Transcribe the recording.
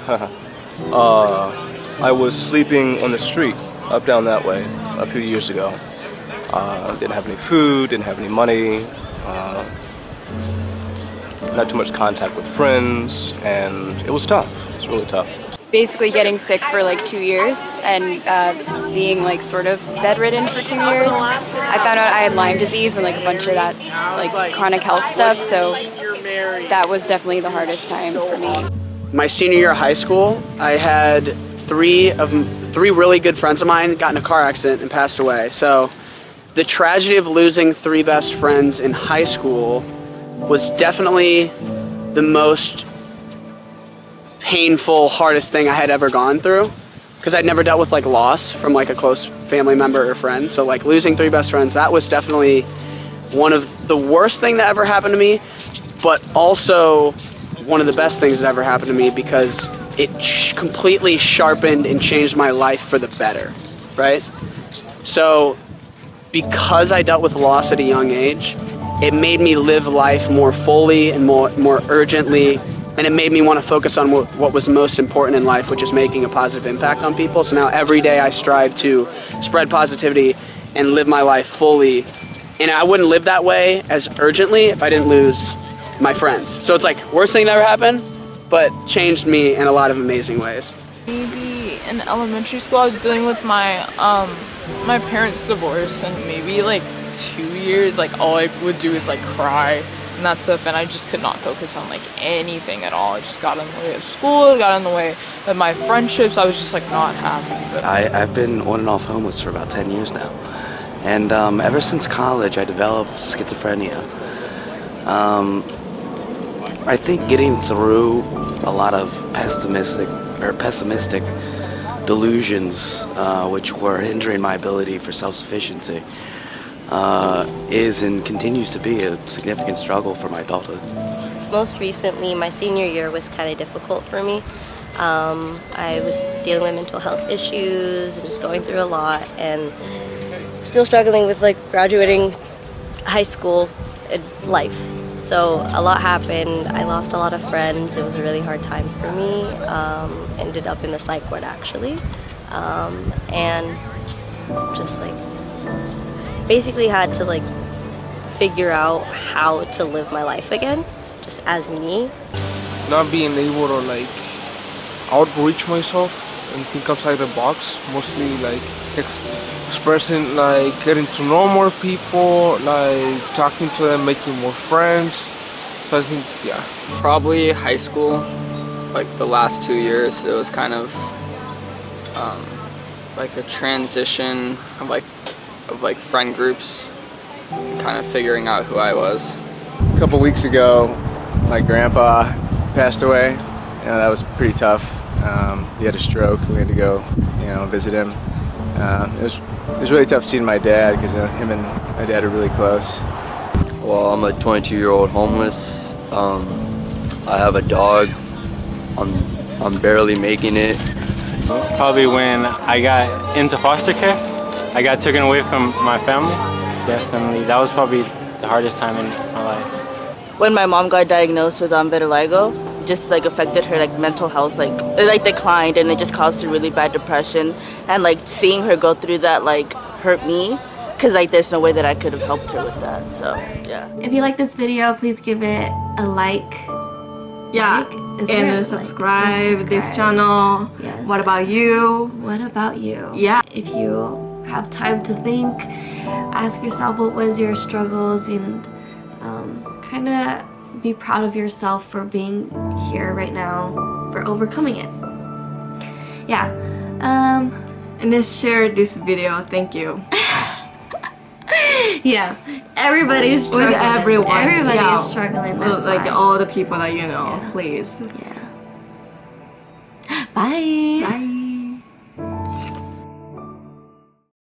I was sleeping on the street, up down that way, a few years ago. Didn't have any food, didn't have any money, not too much contact with friends, and it was tough. It was really tough. Basically getting sick for like 2 years and being like sort of bedridden for 2 years. I found out I had Lyme disease and like a bunch of that like chronic health stuff, so that was definitely the hardest time for me. My senior year of high school, I had three really good friends of mine got in a car accident and passed away. So the tragedy of losing 3 best friends in high school was definitely the most painful, hardest thing I had ever gone through, because I'd never dealt with like loss from like a close family member or friend. So like losing 3 best friends, that was definitely one of the worst thing that ever happened to me, but also one of the best things that ever happened to me, because it completely sharpened and changed my life for the better, right? So because I dealt with loss at a young age, it made me live life more fully and more urgently, and it made me want to focus on what was most important in life, which is making a positive impact on people. So now every day I strive to spread positivity and live my life fully. And I wouldn't live that way as urgently if I didn't lose my friends. So it's like, worst thing that ever happened, but changed me in a lot of amazing ways. Maybe in elementary school I was dealing with my my parents' divorce, and maybe like 2 years, like all I would do is like cry and that stuff, and I just could not focus on like anything at all. It just got in the way of school, it got in the way of my friendships. I was just like not happy. But I've been on and off homeless for about 10 years now, and ever since college I developed schizophrenia. I think getting through a lot of pessimistic delusions, which were hindering my ability for self-sufficiency, is and continues to be a significant struggle for my adulthood. Most recently, my senior year was kind of difficult for me. I was dealing with mental health issues and just going through a lot, and still struggling with like graduating high school life. So a lot happened. I lost a lot of friends. It was a really hard time for me. Ended up in the psych ward actually, and just like basically had to like figure out how to live my life again, just as me. Not being able to like outreach myself and think outside the box, mostly like expressing, like getting to know more people, like talking to them, making more friends. So I think, yeah. Probably high school, like the last 2 years, it was kind of like a transition of like friend groups, kind of figuring out who I was. A couple weeks ago, my grandpa passed away. You know, that was pretty tough. He had a stroke. We had to go, visit him. It was really tough seeing my dad, because him and my dad are really close. Well, I'm a 22-year-old homeless. I have a dog. I'm barely making it. Probably when I got into foster care, I got taken away from my family. Definitely, that was probably the hardest time in my life. When my mom got diagnosed with vitiligo, just like affected her like mental health, like it like declined, and it just caused her really bad depression. And like seeing her go through that like hurt me, because like there's no way that I could have helped her with that. So yeah. If you like this video, please give it a like. Yeah, and subscribe this channel. Yes. What about you? What about you? Yeah. If you have time to think, ask yourself what was your struggles, and kind of be proud of yourself for being here right now, for overcoming it. Yeah. And just share this video. Thank you. Yeah, everybody's struggling. With everyone. Everybody's struggling. That's like why. all the people that you know, please. Yeah. Bye. Bye.